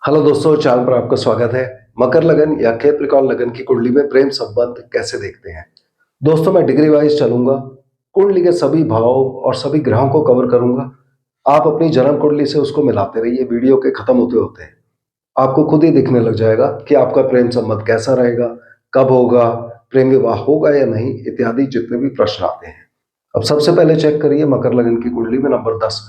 Hello दोस्तों, channel पर आपका स्वागत है। मकर लगन या कैप्रिकॉर्न लगन की कुंडली में प्रेम संबंध कैसे देखते हैं। दोस्तों, मैं डिग्री वाइज चलूंगा, कुंडली के सभी भाव और सभी ग्रहों को कवर करूंगा। आप अपनी जन्म कुंडली से उसको मिलाते रहिए। वीडियो के खत्म होते होते हैं आपको खुद ही दिखने लग जाएगा कि आपका प्रेम संबंध कैसा रहेगा, कब होगा, प्रेम विवाह होगा या नहीं, इत्यादि जितने भी प्रश्न आते हैं। अब सबसे पहले चेक करिए मकर लगन की कुंडली में नंबर 10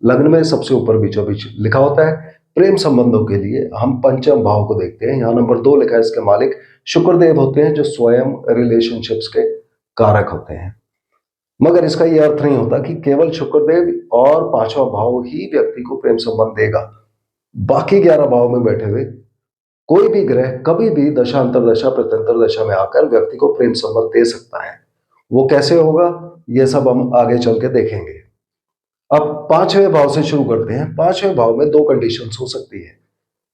लग्न में सबसे ऊपर बीचों बीच लिखा होता है। प्रेम संबंधों के लिए हम पंचम भाव को देखते हैं। यहाँ नंबर 2 लिखा है, इसके मालिक शुक्रदेव होते हैं, जो स्वयं रिलेशनशिप्स के कारक होते हैं। मगर इसका यह अर्थ नहीं होता कि केवल शुक्रदेव और पांचवा भाव ही व्यक्ति को प्रेम संबंध देगा। बाकी 11 भाव में बैठे हुए कोई भी ग्रह कभी भी दशा अंतरदशा प्रत्यंतर दशा में आकर व्यक्ति को प्रेम संबंध दे सकता है। वो कैसे होगा, ये सब हम आगे चल के देखेंगे। अब पांचवें भाव से शुरू करते हैं। पांचवें भाव में दो कंडीशंस हो सकती है।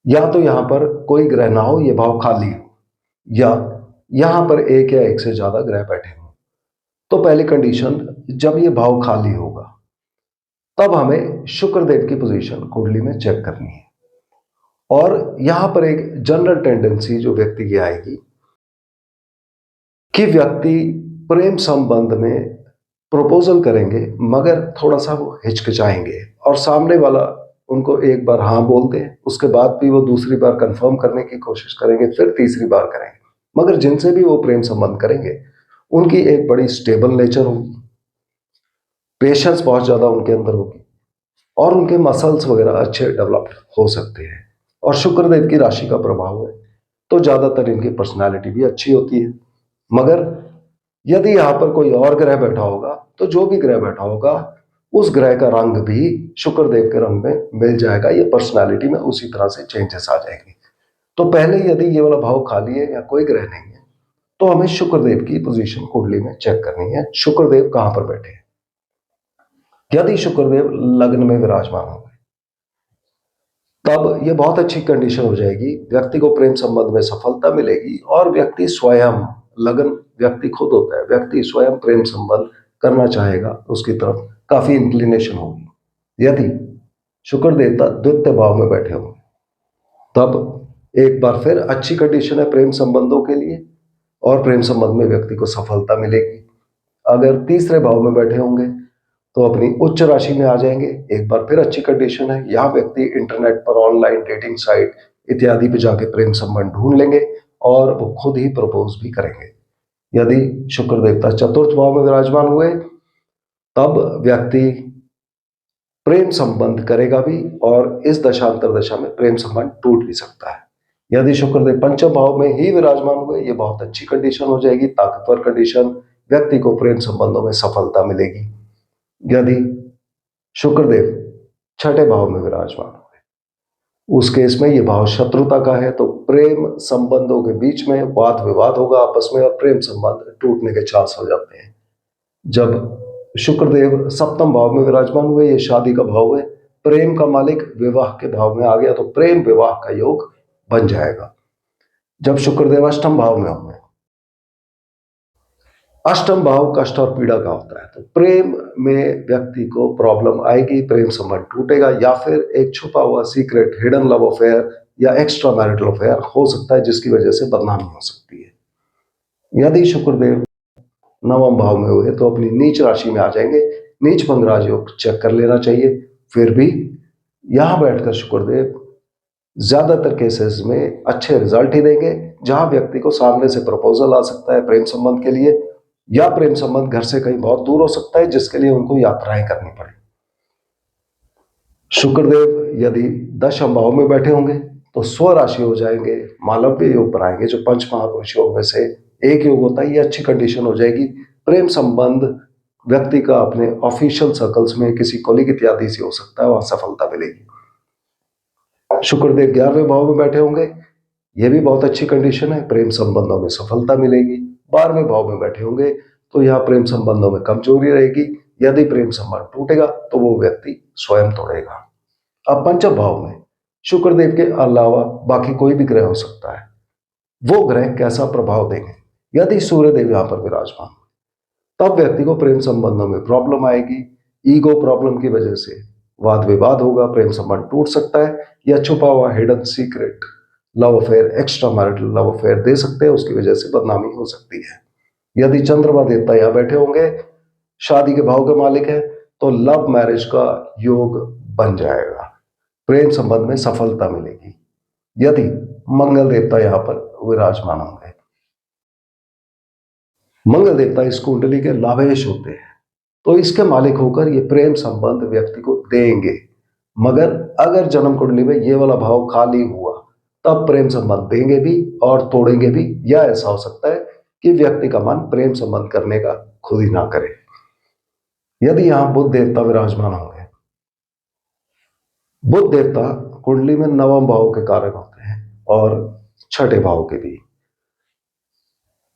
या तो यहां पर कोई ग्रह ना हो, ये भाव खाली हो, या यहां पर एक या एक से ज्यादा ग्रह बैठे हों। तो पहली कंडीशन, जब ये भाव खाली होगा तब हमें शुक्रदेव की पोजीशन कुंडली में चेक करनी है। और यहां पर एक जनरल टेंडेंसी जो व्यक्ति की आएगी कि व्यक्ति प्रेम संबंध में प्रपोजल करेंगे मगर थोड़ा सा वो हिचकिचाएंगे, और सामने वाला उनको एक बार हाँ बोलते हैं, उसके बाद भी वो दूसरी बार कंफर्म करने की कोशिश करेंगे, फिर तीसरी बार करेंगे। मगर जिनसे भी वो प्रेम संबंध करेंगे उनकी एक बड़ी स्टेबल नेचर होगी, पेशेंस बहुत ज्यादा उनके अंदर होगी, और उनके मसल्स वगैरह अच्छे डेवलप्ड हो सकते हैं। और शुक्रदेव की राशि का प्रभाव है तो ज्यादातर इनकी पर्सनालिटी भी अच्छी होती है। मगर यदि यहां पर कोई और ग्रह बैठा होगा तो जो भी ग्रह बैठा होगा उस ग्रह का रंग भी शुक्रदेव के रंग में मिल जाएगा। ये पर्सनालिटी में उसी तरह से चेंजेस आ जाएंगे। तो पहले यदि ये वाला भाव खाली है या कोई ग्रह नहीं है तो हमें शुक्रदेव की पोजीशन कुंडली में चेक करनी है। शुक्रदेव कहां पर बैठे हैं। यदि शुक्रदेव लग्न में विराजमान हो तब ये बहुत अच्छी कंडीशन हो जाएगी, व्यक्ति को प्रेम संबंध में सफलता मिलेगी और व्यक्ति स्वयं, लगन व्यक्ति खुद होता है, व्यक्ति स्वयं प्रेम संबंध करना चाहेगा, उसकी तरफ काफी इंक्लिनेशन होगी। यदि शुक्र देवता द्वितीय भाव में बैठे होंगे तब एक बार फिर अच्छी कंडीशन है प्रेम संबंधों के लिए, और प्रेम संबंध में व्यक्ति को सफलता मिलेगी। अगर तीसरे भाव में बैठे होंगे तो अपनी उच्च राशि में आ जाएंगे। एक बार फिर अच्छी कंडीशन है, यह व्यक्ति इंटरनेट पर ऑनलाइन डेटिंग साइट इत्यादि पे जाके प्रेम संबंध ढूंढ लेंगे और वो खुद ही प्रपोज भी करेंगे। यदि शुक्र देवता चतुर्थ भाव में विराजमान हुए तब व्यक्ति प्रेम संबंध करेगा भी, और इस दशांतर दशा में प्रेम संबंध टूट भी सकता है। यदि शुक्रदेव पंचम भाव में ही विराजमान हुए, ये बहुत अच्छी कंडीशन हो जाएगी, ताकतवर कंडीशन, व्यक्ति को प्रेम संबंधों में सफलता मिलेगी। यदि शुक्रदेव छठे भाव में विराजमान हुए, उस केस में यह भाव शत्रुता का है, तो प्रेम संबंधों के बीच में वाद विवाद होगा आपस में और प्रेम संबंध टूटने के चांस हो जाते हैं। जब शुक्रदेव सप्तम भाव में विराजमान हुए, ये शादी का भाव है, प्रेम का मालिक विवाह के भाव में आ गया तो प्रेम विवाह का योग बन जाएगा। जब शुक्रदेव अष्टम भाव में होंगे, अष्टम भाव कष्ट और पीड़ा का होता है, तो प्रेम में व्यक्ति को प्रॉब्लम आएगी, प्रेम संबंध टूटेगा, या फिर एक छुपा हुआ सीक्रेट हिडन लव अफेयर या एक्स्ट्रा मैरिटल अफेयर हो सकता है, जिसकी वजह से बदनामी हो सकती है। यदि शुक्रदेव नवम भाव में हुए तो अपनी नीच राशि में आ जाएंगे। नीच भंग राजयोग चेक कर लेना चाहिए। फिर भी यहां बैठकर शुक्रदेव ज्यादातर केसेस में अच्छे रिजल्ट ही देंगे, जहां व्यक्ति को सामने से प्रपोजल आ सकता है प्रेम संबंध के लिए, या प्रेम संबंध घर से कहीं बहुत दूर हो सकता है जिसके लिए उनको यात्राएं करनी पड़े। शुक्रदेव यदि दशम भाव में बैठे होंगे तो स्व राशि हो जाएंगे, मालव्य योग पर आएंगे, जो पंच महापुरुष योग में से एक योग होता है। ये अच्छी कंडीशन हो जाएगी। प्रेम संबंध व्यक्ति का अपने ऑफिशियल सर्कल्स में किसी कॉलीग इत्यादि से हो सकता है, वहां सफलता मिलेगी। शुक्रदेव 11वें भाव में बैठे होंगे, यह भी बहुत अच्छी कंडीशन है, प्रेम संबंधों में सफलता मिलेगी। 12वें भाव में बैठे होंगे तो यहाँ प्रेम संबंधों में कमजोरी रहेगी। यदि प्रेम संबंध टूटेगा तो वो व्यक्ति स्वयं तोड़ेगा। अब पंचम भाव में शुक्रदेव के अलावा बाकी कोई भी ग्रह हो सकता है। वो ग्रह कैसा प्रभाव देंगे। यदि सूर्यदेव यहां पर विराजमान तब व्यक्ति को प्रेम संबंधों में प्रॉब्लम आएगी। ईगो प्रॉब्लम की वजह से वाद विवाद होगा, प्रेम संबंध टूट सकता है, या छुपा हुआ hidden secret love affair, extra marital love affair दे सकते हैं, उसकी वजह से बदनामी हो सकती है। यदि चंद्रमा देवता यहाँ बैठे होंगे, शादी के भाव के मालिक है, तो लव मैरिज का योग बन जाएगा, प्रेम संबंध में सफलता मिलेगी। यदि मंगल देवता यहाँ पर विराजमान होंगे, मंगल देवता इस कुंडली के लाभेश होते हैं, तो इसके मालिक होकर ये प्रेम संबंध व्यक्ति को देंगे। मगर अगर जन्म कुंडली में ये वाला भाव खाली हुआ, तब प्रेम संबंध देंगे भी और तोड़ेंगे भी, या ऐसा हो सकता है कि व्यक्ति का मन प्रेम संबंध करने का खुद ही ना करे। यदि यहां बुध देवता विराजमान होंगे, बुध देवता कुंडली में नवम भाव के कारक होते हैं और छठे भाव के भी,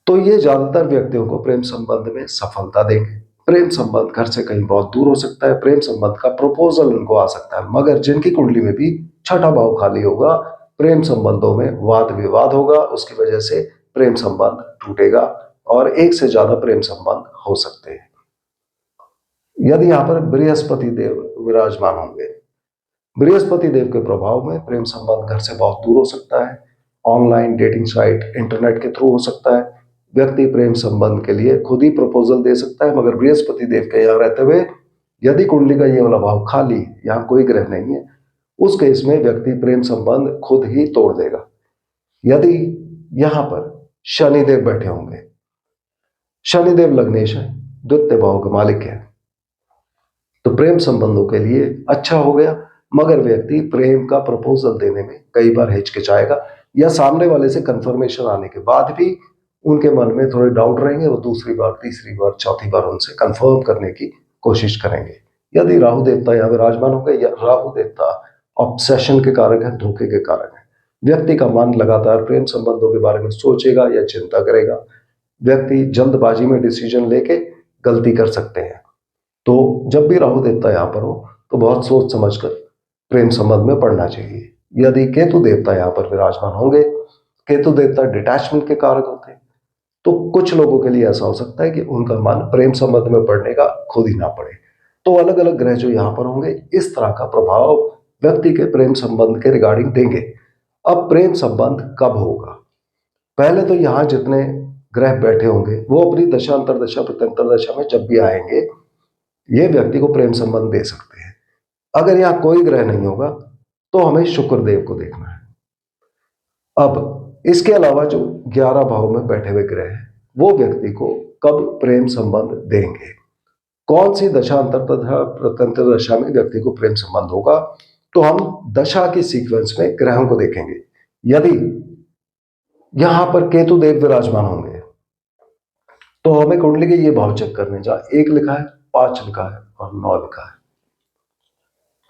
तो ये ज्यादातर व्यक्तियों को प्रेम संबंध में सफलता देंगे। प्रेम संबंध घर से कहीं बहुत दूर हो सकता है, प्रेम संबंध का प्रपोजल उनको आ सकता है, मगर जिनकी कुंडली में भी छठा भाव खाली होगा, प्रेम संबंधों में वाद विवाद होगा, उसकी वजह से प्रेम संबंध टूटेगा और एक से ज्यादा प्रेम संबंध हो सकते हैं। यदि यहाँ पर बृहस्पति देव विराजमान होंगे, बृहस्पति देव के प्रभाव में प्रेम संबंध घर से बहुत दूर हो सकता है, ऑनलाइन डेटिंग साइट, इंटरनेट के थ्रू हो सकता है, व्यक्ति प्रेम संबंध के लिए खुद ही प्रपोजल दे सकता है। मगर बृहस्पति देव के यहाँ रहते हुए यदि कुंडली का ये वाला भाव खाली, यहाँ कोई ग्रह नहीं है, उस केस में व्यक्ति प्रेम संबंध खुद ही तोड़ देगा। यदि यहाँ पर शनिदेव बैठे होंगे, शनिदेव लग्नेश है, द्वितीय भाव के मालिक है, तो प्रेम संबंधों के लिए अच्छा हो गया, मगर व्यक्ति प्रेम का प्रपोजल देने में कई बार हिचकिचाएगा, या सामने वाले से कंफर्मेशन आने के बाद भी उनके मन में थोड़े डाउट रहेंगे, वो दूसरी बार, तीसरी बार, चौथी बार उनसे कंफर्म करने की कोशिश करेंगे। यदि राहु देवता यहाँ विराजमान होंगे, या राहु देवता ऑब्सेशन के कारक है, धोखे के कारक है, व्यक्ति का मन लगातार प्रेम संबंधों के बारे में सोचेगा या चिंता करेगा, व्यक्ति जल्दबाजी में डिसीजन लेके गलती कर सकते हैं। तो जब भी राहु देवता यहाँ पर हो, तो बहुत सोच समझकर प्रेम संबंध में पड़ना चाहिए। यदि केतु देवता यहाँ पर विराजमान होंगे, केतु देवता डिटैचमेंट के कारक होते हैं, तो कुछ लोगों के लिए ऐसा हो सकता है कि उनका मन प्रेम संबंध में पड़ने का खुद ही ना पड़े। तो अलग अलग ग्रह जो यहाँ पर होंगे, इस तरह का प्रभाव व्यक्ति के प्रेम संबंध के रिगार्डिंग देंगे। अब प्रेम संबंध कब होगा? पहले तो यहाँ जितने ग्रह बैठे होंगे, वो अपनी दशा अंतरदशा प्रत्यंतर दशा में जब भी आएंगे, ये व्यक्ति को प्रेम संबंध दे सकते हैं। अगर यहाँ कोई ग्रह नहीं होगा, तो हमें शुक्रदेव को देखना है। अब इसके अलावा जो 11 भाव में बैठे हुए ग्रह हैं, वो व्यक्ति को कब प्रेम संबंध देंगे, कौन सी दशा अंतरदशा प्रत्यंतर दशा में व्यक्ति को प्रेम संबंध होगा, तो हम दशा की सीक्वेंस में ग्रहों को देखेंगे। यदि यहां पर केतु देव विराजमान होंगे, तो हमें कुंडली के ये भाव चेक करने, जहां 1 लिखा है, 5 लिखा है और 9 लिखा है,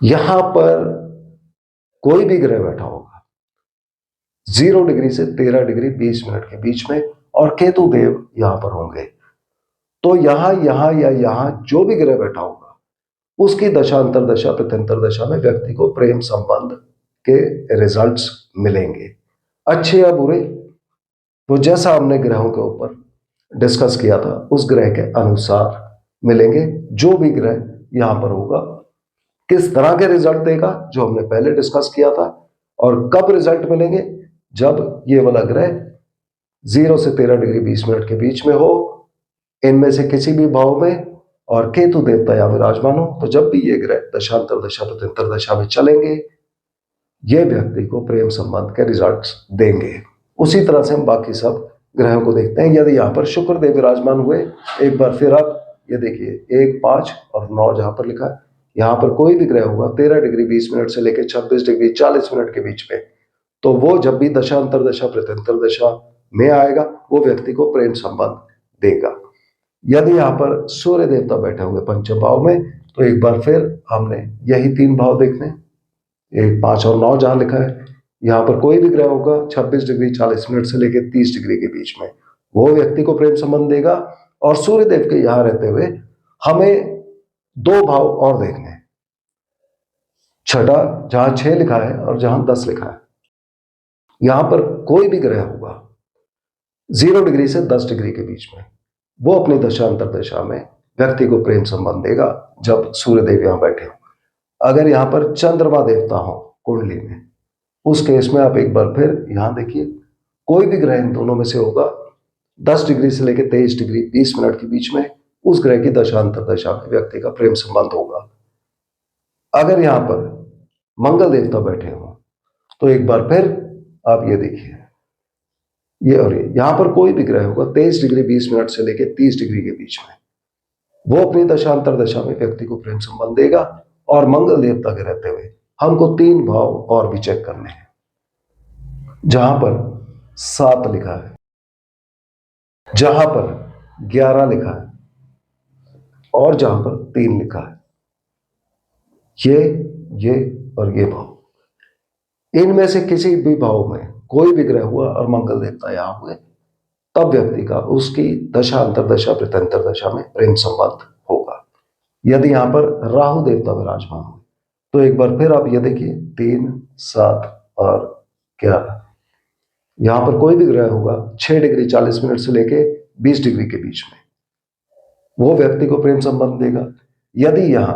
यहां पर कोई भी ग्रह बैठा होगा 0 डिग्री से 13 डिग्री 20 मिनट के बीच में, और केतु देव यहां पर होंगे, तो यहां या यहां जो भी ग्रह बैठा होगा, उसकी दशा अंतरदशा प्रत्यंतर दशा में व्यक्ति को प्रेम संबंध के रिजल्ट्स मिलेंगे, अच्छे या बुरे। वो जैसा हमने ग्रहों के ऊपर डिस्कस किया था, उस ग्रह के अनुसार मिलेंगे। जो भी ग्रह यहां पर होगा, किस तरह के रिजल्ट देगा, जो हमने पहले डिस्कस किया था, और कब रिजल्ट मिलेंगे, जब ये वाला ग्रह 0 से 13 डिग्री 20 मिनट के बीच में हो, इनमें से किसी भी भाव में, और केतु देवता या विराजमान हो, तो जब भी ये ग्रह दशांतर दशा प्रत्यंतर दशा में चलेंगे, ये व्यक्ति को प्रेम संबंध के रिजल्ट्स देंगे। उसी तरह से हम बाकी सब ग्रहों को देखते हैं। यदि यहाँ पर शुक्र देव विराजमान हुए, एक बार फिर आप ये देखिए 1, 5 और 9 जहां पर लिखा है, यहाँ पर कोई भी ग्रह होगा 13 डिग्री 20 मिनट से लेकर 26 डिग्री 40 मिनट के बीच में, तो वो जब भी दशा अंतरदशा प्रत्यंतर दशा में आएगा, वो व्यक्ति को प्रेम संबंध देगा। यदि यहाँ पर सूर्य देवता बैठे होंगे पंचम भाव में, तो एक बार फिर हमने यही 3 भाव देखने, 1, 5 और 9 जहां लिखा है, यहाँ पर कोई भी ग्रह होगा 26 डिग्री 40 मिनट से लेकर 30 डिग्री के बीच में, वो व्यक्ति को प्रेम संबंध देगा। और सूर्य देव के यहाँ रहते हुए हमें 2 भाव और देखने, छठा जहां 6 लिखा है और जहां 10 लिखा है, यहां पर कोई भी ग्रह होगा 0 डिग्री से 10 डिग्री के बीच में, वो अपनी दशा अंतरदशा में व्यक्ति को प्रेम संबंध देगा, जब सूर्य देव यहां बैठे हो। अगर यहाँ पर चंद्रमा देवता हो कुंडली में, उस केस में आप एक बार फिर यहाँ देखिए, कोई भी ग्रह इन दोनों में से होगा 10 डिग्री से लेकर 23 डिग्री 20 मिनट के बीच में उस ग्रह की दशांतर दशा में व्यक्ति का प्रेम संबंध होगा। अगर यहाँ पर मंगल देवता बैठे हो तो एक बार फिर आप ये देखिए, ये और ये यहाँ पर कोई भी ग्रह होगा 23 डिग्री 20 मिनट से लेकर 30 डिग्री के बीच में, वो अपनी दशांतर दशा में व्यक्ति को प्रेम संबंध देगा। और मंगल देवता के रहते हुए हमको 3 भाव और भी चेक करने हैं, जहां पर 7 लिखा है, जहां पर 11 लिखा है और जहां पर 3 लिखा है, ये और ये भाव, इनमें से किसी भी भाव में कोई भी ग्रह हुआ और मंगल देवता यहां हुए, तब व्यक्ति का उसकी दशा अंतरदशा प्रत्यंतर दशा में प्रेम संबंध होगा। यदि यहां पर राहु देवता विराजमान हो तो एक बार फिर आप ये देखिए 3, 7 और 11, यहां पर कोई भी ग्रह होगा 6 डिग्री 40 मिनट से लेके 20 डिग्री के बीच में, वो व्यक्ति को प्रेम संबंध देगा। यदि यहां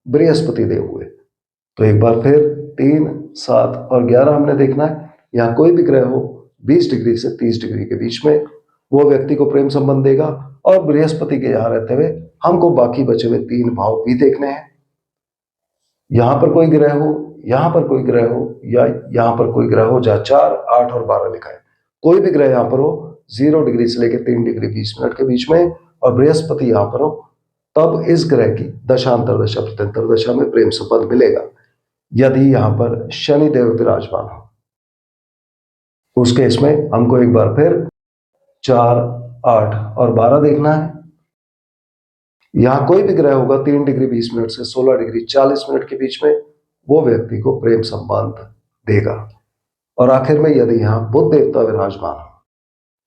बृहस्पति देव हुए तो एक बार फिर 3, 7 और 11 हमने देखना है, यहां कोई भी ग्रह हो 20 डिग्री से 30 डिग्री के बीच में, वो व्यक्ति को प्रेम संबंध देगा। और बृहस्पति के यहां रहते हुए हमको बाकी बचे हुए 3 भाव भी देखने हैं। यहां पर कोई ग्रह हो, यहां पर कोई ग्रह हो, या यहां पर कोई ग्रह हो जहां 4, 8 और 12 लिखा है, कोई भी ग्रह यहां पर हो 0 डिग्री से लेकर 3 डिग्री 20 मिनट के बीच में और बृहस्पति यहां पर हो, तब इस ग्रह की दशांतर दशा प्रत्यंतर दशा में प्रेम संबंध मिलेगा। यदि यहां पर शनि देव विराजमान हो, उस केस में हमको एक बार फिर 4, 8 और 12 देखना है। यहां कोई भी ग्रह होगा 3 डिग्री 20 मिनट से 16 डिग्री 40 मिनट के बीच में, वो व्यक्ति को प्रेम संबंध देगा। और आखिर में यदि यहां बुध देवता विराजमान हो,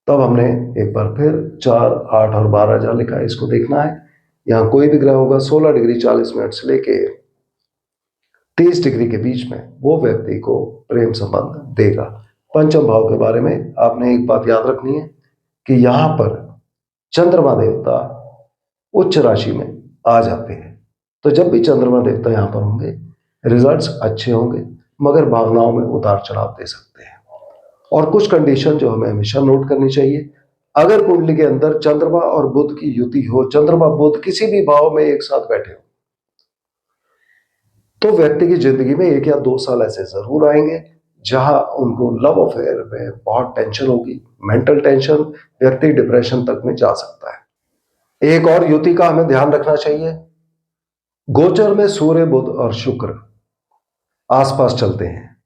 तब हमने एक बार फिर 4, 8 और 12 जहां लिखा है इसको देखना है। यहां कोई भी ग्रह होगा 16 डिग्री 40 मिनट से लेके 30 डिग्री के बीच में, वो व्यक्ति को प्रेम संबंध देगा। पंचम भाव के बारे में आपने एक बात याद रखनी है कि यहां पर चंद्रमा देवता उच्च राशि में आ जाते हैं, तो जब भी चंद्रमा देवता यहां पर होंगे रिजल्ट्स अच्छे होंगे, मगर भावनाओं में उतार चढ़ाव दे सकते हैं। और कुछ कंडीशन जो हमें हमेशा नोट करनी चाहिए, अगर कुंडली के अंदर चंद्रमा और बुध की युति हो, चंद्रमा बुध किसी भी भाव में एक साथ बैठे हो, तो व्यक्ति की जिंदगी में 1 या 2 साल ऐसे जरूर आएंगे जहां उनको लव अफेयर में बहुत टेंशन होगी, मेंटल टेंशन, व्यक्ति डिप्रेशन तक में जा सकता है। एक और युति का हमें ध्यान रखना चाहिए, गोचर में सूर्य बुध और शुक्र आसपास चलते हैं,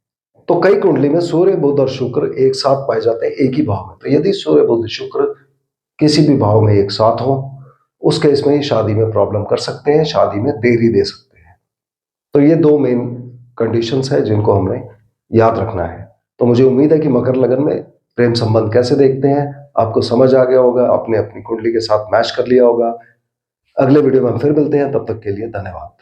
तो कई कुंडली में सूर्य बुध और शुक्र एक साथ पाए जाते हैं एक ही भाव में। तो यदि सूर्य बुध शुक्र किसी भी भाव में एक साथ हो, उस केस में शादी में प्रॉब्लम कर सकते हैं, शादी में देरी दे सकते हैं। तो ये 2 मेन कंडीशंस है जिनको हमने याद रखना है। तो मुझे उम्मीद है कि मकर लगन में प्रेम संबंध कैसे देखते हैं आपको समझ आ गया होगा, आपने अपनी कुंडली के साथ मैच कर लिया होगा। अगले वीडियो में हम फिर मिलते हैं, तब तक के लिए धन्यवाद।